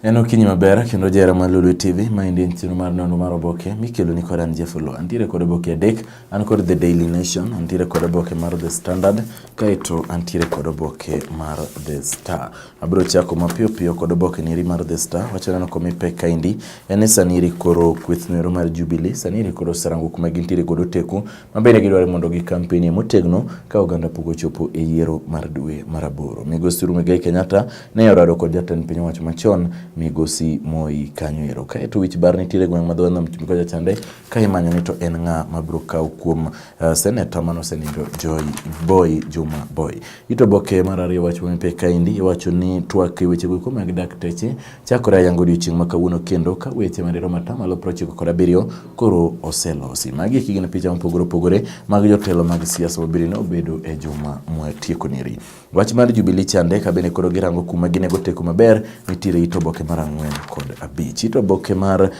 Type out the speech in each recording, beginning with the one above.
En okinyi maber kendo jera mar Lulu TV ma indi nchino mar nono mar oboke mikelo ni kod an Jeffolo. Antire kod oboke adek, an kod The Daily Nation, antire kod oboke mar The Standard, kaito antire kod oboke mar The Star. Abro chako mapiyo piyo kod oboke niri mar The Star, wachana komi peka indi, ene saniri koro kwith nwero mar Jubilee, saniri koro sarangu kuma gintire kod oteku, mabene gidware mondo gi kampeni motegno ka oganda pugo chopo e yiero mar dwe mar aboro. Migosi Muigai Kenyatta ne orado kod jatend piny owacho machon Migosi Moi Kanyo. Kaeto wich bar nitiere gweng' ma dho nam chumbi kocha chande ka imanyo ni to en ng'a mabro kaw kuom seneta mano senindo Boy Juma Boy. Ito boke mar ariyo wacho mi peka indi iwacho ni twak e weche go mag dakteche chakore ayango odiochieng' ma kawuono kendo ka weche madero matamalo 97 koro oselosi. Magi kigine picha mopogore opogore mag jotelo mag siasa mabirino obedo e juma mwatieko niri. Wach mar Jubilee chande ka bene koro girango kuma ginego teko maber nitiere ito boke mar 4 kod 5. Ito boke mar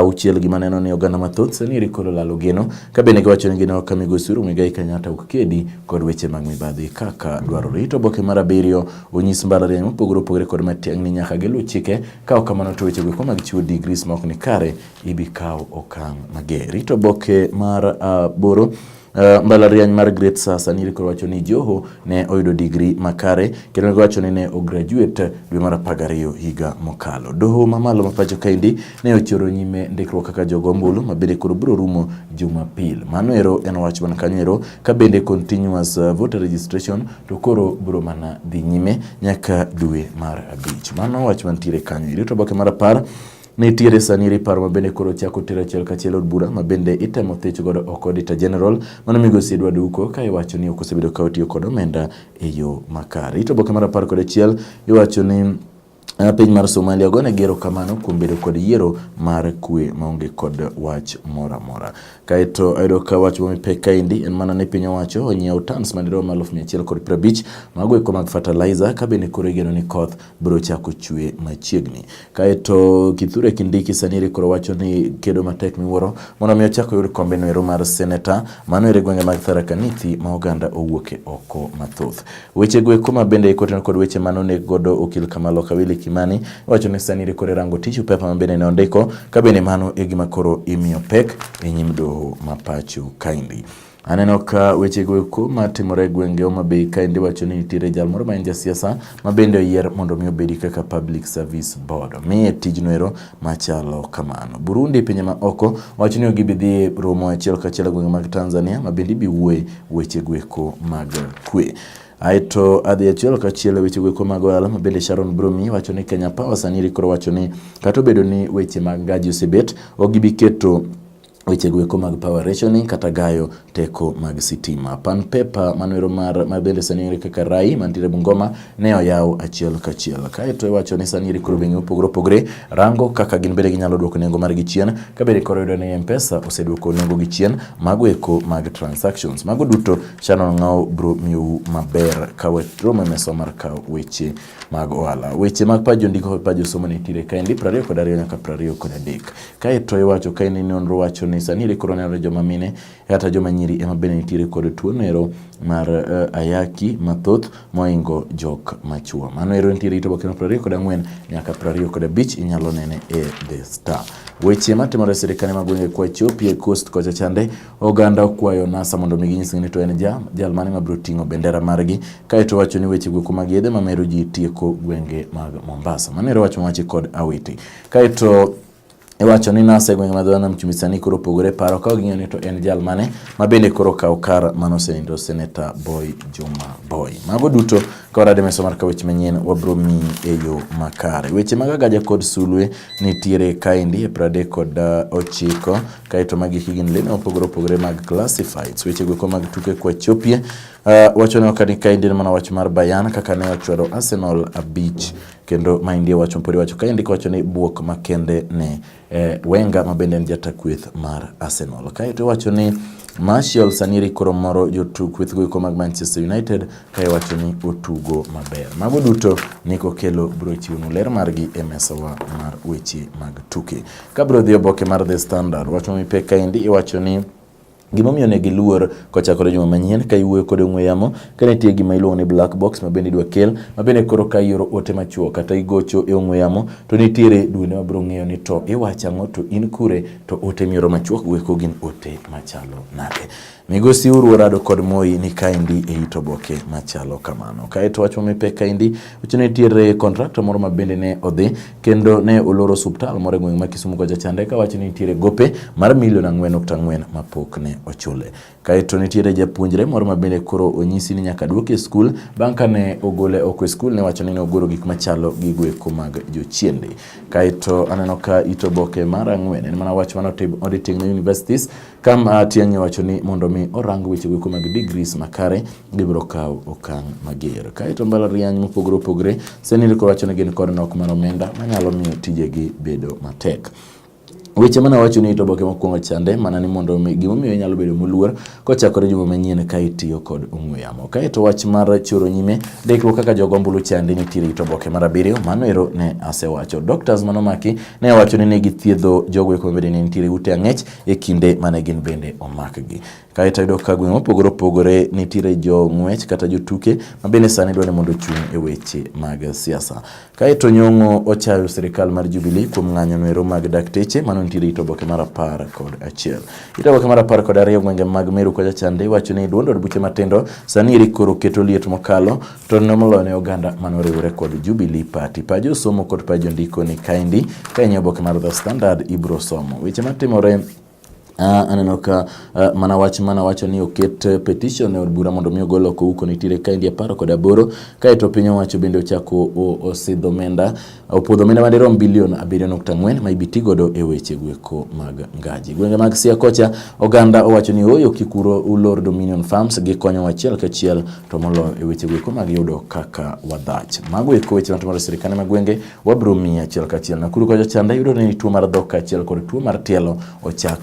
uchiel gima neno ni oganda mathoth saniri koro lalo geno ka bene giwacho ni gino ka Migosi Muigai Kenyatta ukedi kod weche mag mibadhi kaka dwarore. Ito boke mar 7 onyis mbalariany mopogore opogore kod matiang' ni nyaka gilu chike ka okamano to weche go mag chiwo degrees ma ok ni kare ibikaw okang' mager. Ito boke mar 8 mbalariany mar Great Sasa niri koro wacho ni Joho ne oyudo degree makare kendo wacho ni ne o graduate dwe mar 12 higa mokalo. Doho mamalo mapacho kaindi ne ochoro nyime ndikruok kaka jogombulu mabende koro biro rumo Jumapil. Mano ero en wach man kanyo ka bende continuous voter registration to koro biro mana dhi nyime nyaka dwe mar 5. Mano wach mantiere kanyo. Ito boke mar 10 nitiere saniri paro mabende koro chako tero chiel kachiel od bura mabende itemo thich godo oko Auditor General mano Migosi Edward Uko ka iwacho ni okosebedo ka otiyo kod omenda e yo makare. Ito boke mar 10 kod chiel iwacho ni piny mar Somalia gone gero kamano kuom bedo kod yiero mar kwe maonge kod wach mora mora. Kaito ayudo ka wach momi peka indi en mana ne piny owacho onyiew tons madirom 150 mago eko mag fertilizer ka bende koro igeno ni koth biro chako chwe machiegni. Kaito Kithure Kindiki saniri koro wacho ni kedo matek miwuoro mondo mi ochako yud kombe noero mar senator mano ere gwenge mag Tharaka Nithi ma oganda owuoke oko mathoth. Weche go eko mabende ikoten kod weche manone godo okil Kamalo Kawili Kimani wacho ni saniri kore rango tishu pepa mabende ne ondiko ka bende mano e gima koro imiyo pek e nyim doho mapacho kaindi. Aneno ka weche go eko matimore gwenge Homabay kaindi wacho ni nitiere jal moro ma en jasiasa mabende oyier mondo mi obedi kaka Public Service Board. Miye tijno ero machalo kamano. Burundi pinye ma oko wacho ni gibidhi romo achiel kachiel gwenge mag Tanzania mabende biwuoye weche go eko mag kwe. Aito adhi achiel kachiel weche go mag ohala mabende Sharon Bromi wacho ni Kenya Power saniri koro wacho ni kata obedo ni weche mag gaji osebet ogibiketo weche go mag power rationing kata gayo teko mag sitima. Pan paper manuero mar mabende saniri kaka Rai mantiere Bungoma ne oyaw achiel kachiel. Kaito wacho ni saniri koro bengi opogore rango kaka gin bende ginyalo duoko nengo mar gichien ka bende koro yudo ni M-Pesa oseduoko nengo gichien mago eko mag transactions. Mago duto Sharon Ngao bro miu maber ka romo meso mar ka weche mag ohala. Weche mag pajo ndiko pajo somo ne tire kaindi 22 nyaka 23. Kaito iwacho kaindi nonro wacho ni saniri koronero joma mine hata joma nyiri ema bende nitiere kod tuo nero mar ayaki mathoth moingo jok machuo. Mano ero nitiere ito boke 24 nyaka 25 inyalo nene e The Star. Weche matimore sirikane magwenge kwa Ethiopia Coast kocha chande oganda kwayo NASA mondo miginyis ni to en jal mane mabro tingo bendera margi kaito wacho ni weche go mag yedhe mamero ji tieko gwenge mag Mombasa. Mano ero wacho machi kod Awiti. Kaito wacho ni NASA gwenge madhana mchumisani koro pogore paro ka ginyo ni to en jal mane mabende koro kaw kar mano senindo Senator Boy Juma Boy. Mago duto kora de meso mar weche manyien wabro mi eyo makare. Weche magagaja kod sulwe nitiere kaindi e 39 kaito magi higin lene opogore mag classifieds. Weche go mag tuke kwa Ethiopia wacho ni okani kaindi mana wacho mar Bayern kaka ne ochwado Arsenal abich kendo maindi wacho mpori wacho kaindi wacho ni buok makende ne Wenger mabende en jatakweth mar Arsenal. Kaito wacho ni Martial saniri koro moro jotuk kweth go mag Manchester United kai wacho ni otugo maber. Mago duto niko kelo bro chiuno ler margi e mesawa mar weche mag tuke. Kabro dhi oboke mar The Standard wacho mi peka indi iwacho ni Gimomiyo ne giluor kochakore juma manyien ka iwuoyo kod ong'we yamo ka nitie gima iluongo ni black box ma bende idwa kel ma bende koro ka ioro ote machuok kata igocho e ong'we yamo to nitiere duonde ma biro ng'eyo ni to iwacho ang'o to in kure to ote mioro machuok gweko gin ote machalo nade. Migosi Uru Orado kod Moi ni kaendi e it oboke machalo kamano. Kaeto wach momipe kaendi wacho ni nitiere kontrakta moro ma bende ne odhi kendo ne oloro osuptal moro e gweng' ma Kisumu kocha chande ka wacho ni nitiere gope mar milion 4.4 ma pok ne ochule. Kaeto nitiere japuonjre moro ma bende koro onyisi ni nyaka duok e skul bang' ka ne ogole oko e skul ne wacho ni ne ogoro gik machalo gi gweko mag jochiende. Kaeto aneno ka it oboke mar 4 en mana wach mano auditing na universities kama Tiang'i wacho ni mondo mi orang weche gweko mag degrees makare gibiro kawo okang' mager. Kaeto mbalariany mopogore opogore senil ko wacho ni gin kod nok mar omenda manyalo miyo tijegi bedo matek. Weche mana wacho ni to oboke mokwongo chande mana ni mondo gimomiyo nyalo bedo moluor kochakore juma manyien ka itiyo kod ong'we yamo. Kaeto wach mar choro nyime dekro kaka jogombulu chande nitiere to oboke mar 7 mano ero ne asewacho. Doctors manomaki ne wacho ni ne githiedho jogo eko bende nitiere ute ang'ech e kinde mane gin bende omakgi. Kaeto yudo ka gweng' mopogore opogore nitiere jo ng'wech kata jotuke ma bende sani dwani mondo chung' e weche mag siasa. Kaeto Nyong'o ochayo sirikal mar Jubilee kuom ng'anyo noero mag dakteche mano nitiere it oboke mar 11. It oboke mar 12 gwenge mag Meru kocha chande wacho ni duond od buche matindo sani iri koro keto liet mokalo to nomolo ne oganda manoriwore kod Jubilee Party. Pajo somo kod pajo ndiko ni kaendi ka oboke mar The Standard ibro somo. Weche matimore aneno ka mana wacho ni oket petition e od bura mondo mi ogol oko uko nitiere kaendi 18 kaeto piny owacho bende ochako osidho omenda opudho omenda madirom bilion 7.4 ma ibitigodo e weche gweko mag ngaji. Gwenge mag Siaya kocha oganda owacho ni oyo kikuro ulor Dominion Farms gi konyo achiel kachiel to molo e weche gweko mag yudo kaka wadhach. Mago eko weche matimore sirikane mag gwenge wabro miya achiel kachiel. Nakuru kocha chande yudo ni tuo mar dhok achiel kod tuo mar tielo ochak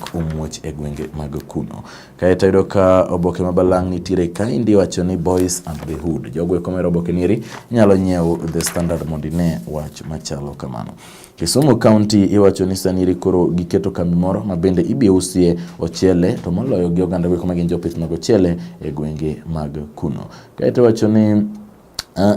e gwenge mag kuno. Kaeto yudo ka oboke mabalang' nitiere kaendi wacho ni Boys and the Hood. Jogo eko mero oboke niri nyalo nyiewo The Standard mondo ine wach machalo kamano. Kisumu County iwacho ni saniri koro giketo kambi moro ma bende ibiusie ochele to moloyo gi oganda gweko magin jopith mag ochele e gwenge mag kuno. Kaeto wacho ni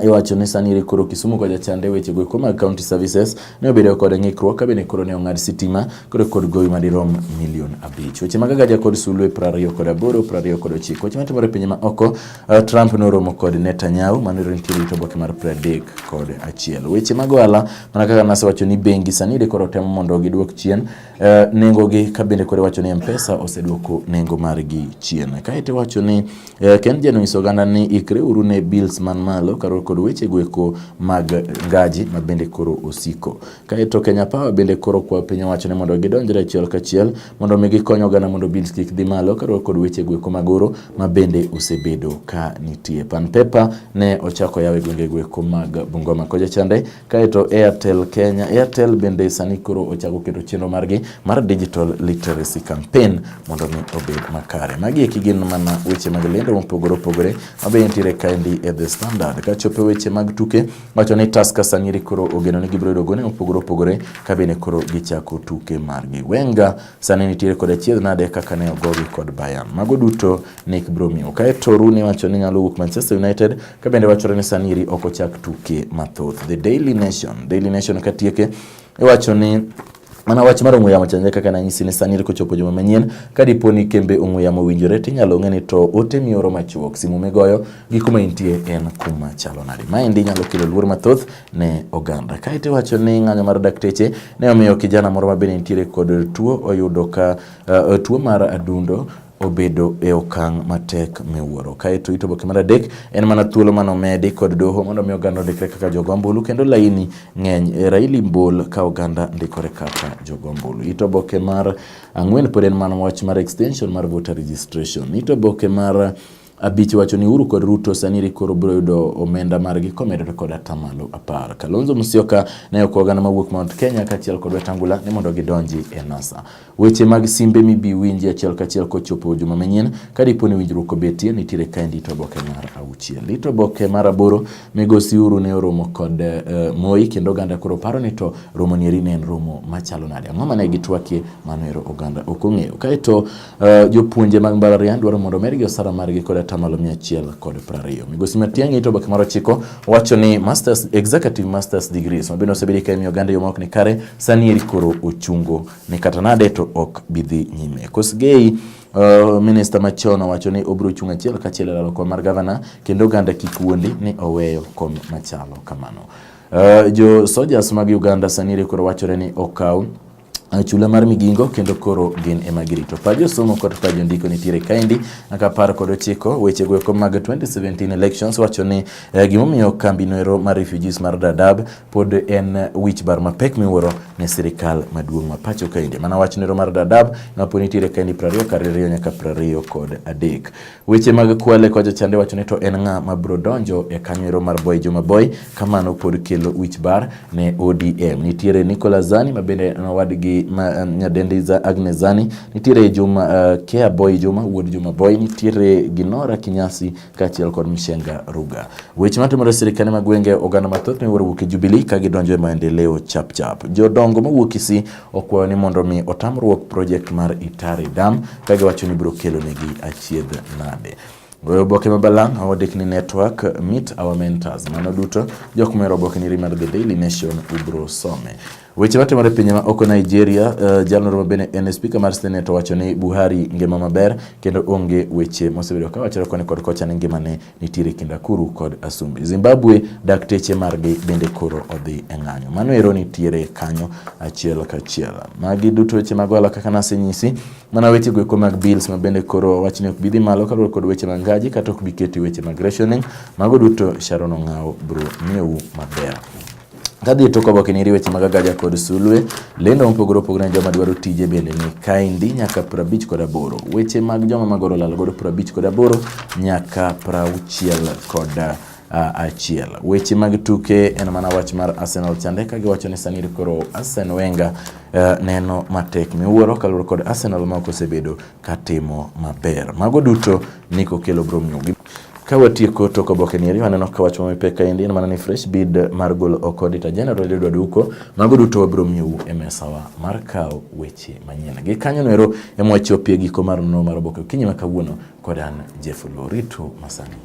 iwacho ni saniri koro Kisumu kocha chande weche gweko mag county services ne obedo kod ng'ikruok ka bende koro ne ong'ad sitima koro kod gowi madirom milion 5. Weche mag Gaja kod Sulwe 28 weche matimore pinje ma oko Trump noromo kod Netanyahu manero nitiere to oboke mar 31. Weche mag ohala mana kaka nase wacho ni bengi saniri koro temo mondo giduok chien nengo gi ka bende koro wacho ni M-Pesa oseduoko nengo margi chien. Kaeto wacho ni Ken Jeno nyiso oganda ni ikre uru ne bills man malo karo kod weche gweko mag ngaji ma bende koro osiko. Kaeto Kenya Power bende koro kwa piny wacho ni mondo gidonjre achiel kachiel mondo mi gikonyo oganda mondo bills kik dhi malo karo kod weche gweko mag oro ma bende osebedo ka nitie. Pan Paper ne ochako yawe gwenge gweko mag Bungoma kocha chande. Kaeto Airtel Kenya bende sani koro ochako keto chenro margi mar digital literacy campaign mondo mi obed makare. Magi e gin mana weche mag lendo mopogore opogore ma bende nitiere kaendi e The Standard. Ka chope weche mag tuke wacho ni Tusker saniri koro ogeno ni gibiro yudo gone mopogore opogore ka bende koro gichako tuke margi. Wenga sani nitiere kod achiedh nade kaka ne ogogi kod Bayern. Mago duto Nick Bromio. Kaeto Rooney wacho ni nyalo wuok Manchester United ka bende wacho ni saniri ok ochak tuke mathoth. The Daily Nation katieke iwacho ni mana wach mar ong'we yamo chanje kaka nanyisi ni saniri kochopo juma manyien ka diponi kembe ong'we yamo winjore tinyalo ng'e ni to ote mioro machuok simu migoyo gi kuma intie en kuma chalo nade. Maendi nyalo kelo luor mathoth ne oganda. Kaeto wacho ni ng'anyo mar dakteche ne omiyo kijana moro ma bende nitiere kod tuo oyudo ka tuo mar adundo obedo e okang' matek miwuoro. Kaeto ito oboke mar 3 en mana thuolo manomedi kod doho mondo mi oganda ondikre kaka jogombulu kendo laini ng'eny Raila Mbol ka oganda ndikore kaka jogombulu. Ito oboke mar 4 pod en mana wach mar extension mar voter registration. Ito oboke mar abich wacho ni Uhuru kod Ruto sani koro biro yudo omenda margi komedore kod atamalo 10. Kalonzo Musyoka ne okogana mawuok Mount Kenya kachiel kod Wetangula ni mondo gidonji e NASA. Weche mag simbe mibi winji achiel kachiel kochopo juma manyien kadipo ni winjruok obetie nitiere kae ndito boke mar 6. Ndito boke mar 8 migosi Uhuru ne oromo kod Moi kendo ganda koro paro ni to romo nieri ne en romo machalo nade. Ang'o mane gitwakie manero oganda ok ong'eyo. Kaeto jopuonje mag mbalariany dwaro mondo medgi osara margi kod atamalo 120. Migosi Matiang'i to boke mar 9 wacho ni executive masters degrees mabende osebedi ka miyo oganda yo maok ni kare sani koro ochungo ni kata nade to ok bidhi nyime. Kosgei Minister machon wacho ni obiro chung' achiel kachiel e lalo kom mar gavana kendo oganda kik wuondi ni oweyo kom machalo kamano. Jo soldiers mag Uganda sani koro wachore ni okaw chula mar migingo kendo koro gin emagirito. Pajo somo kod pajo ndiko nitiere kaendi aka par kod 9 weche go mag 2017 elections wacho ni gimomiyo kambi noero mar refugees mar Dadaab pod en wich bar mapek miwuoro ne sirikal maduong' ma pacho kaendi. Mana wach noero mar Dadaab napo nitiere kaendi 20 nyaka 23. Weche mag Kwale kwa Chande wacho ni to en ng'a mabro donjo e kanyoero mar Boy Juma Boy kamano pod kelo wich bar ne ODM. Nitiere Nicholas Zani mabende nowadgi nyadendi za Agnes Zani, nitiere Juma Kea Boy Juma wuod Juma Boy, nitiere Ginora Kinyasi kachiel kod Mshenga Ruga. Weche matimore sirikane mag gwenge oganda mathoth miwuoro wuok e Jubilee ka gidonjo e maendeleo chap. Jodongo mawuok Kisii okwayo ni mondo mi otamruok project mar Itare Dam ka giwacho ni biro kelo negi achiedh nade. Oboke mabalang' awadik ni network meet our mentors. Mano duto jok mero oboke ni mar The Daily Nation ubro some. Weche matimore pinje ma oko Nigeria, jalno mabene en speaker mar Senate wacho ni Buhari ngima maber kendo onge weche mosebedo ka wachore koni kod kocha ni ngima ne nitiere kinda Kuru kod Asumbi. Zimbabwe dakteche margi bende koro odhi e ng'anyo. Mano ero nitiere kanyo achiel kachiel. Magi duto weche mag wala kaka nasenyisi. Mana weche go mag bills mabende koro wachni ok bidhi malo kaluwore kod weche mag ngaji kata ok biketi weche mag rationing. Mago duto Sharon Ong'ao bro mieu maber. Kadhi to koboke ni weche mag Agaja kod Sulwe, lendo mopogore opogore joma dwaro tije bende ni kaendi nyaka 58. Weche mag joma magoro lal godo 58 nyaka 61. Weche mag tuke en mana wach mar Arsenal chande ka giwacho ni sani koro Arsene Wenger neno matek miwuoro kaluwore kod Arsenal ma osebedo katimo maber. Mago duto niko kelo bro mnyugi. Kawatieko to koboke ni waneno ka wach mapeka endi mana ni fresh bid mar golo oko Auditor General Edward Duko mago duto wabro miu e mesawa mar kao weche manyien. Gi kanyo noero emwachopie giko mar no mar oboke kinyi makawuono kodan Jeff Lorito Masani.